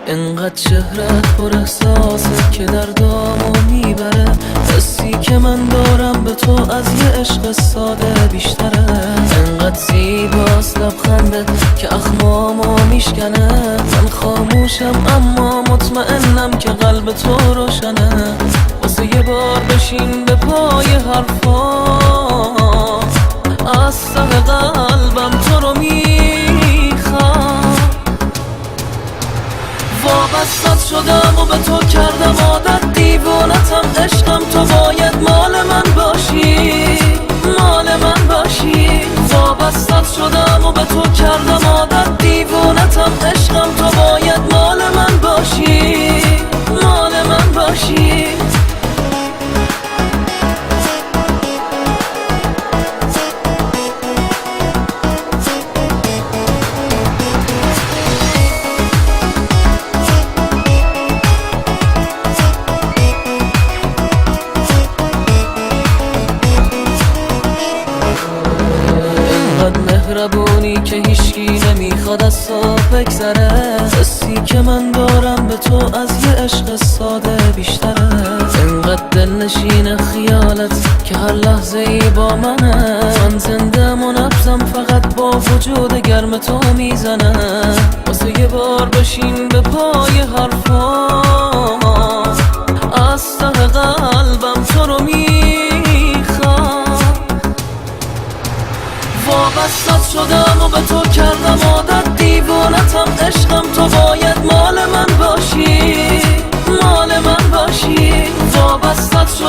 انقدر چهرت پر احساسه که دردامو میبره. حسی که من دارم به تو از یه عشق ساده بیشتره. انقدر زیباست لبخندت که اخمامو میشکنه. من خاموشم اما مطمئنم که قلب تو روشنه. واسه یه بار بشین به پای حرفام، از ته قلبم تو رو میخوام. وابستت شدم و به تو کردم عادت، دیوانتم عشقم، تو باید مال من باشی، مال من باشی. وابستت شدم و به تو کردم عادت، دیوانتم عشقم، تو باید مال من باشی، مال من باشی. مهربونی که هیچکی نمیخواد از تو بگذره. حسی که من دارم به تو از یه عشق ساده بیشتره. انقدر دلنشین خیالت که هر لحظه ای با منه. من زنده و نبضم فقط با وجود گرم تو میزنه. واسه یه بار بشین به پای حرفام، از ته قلبم تو رو میخوام. وابستت شدم و به تو کردم عادت، دیوانتم عشقم، تو باید مال من باشی، مال من باشی. وابستت شدم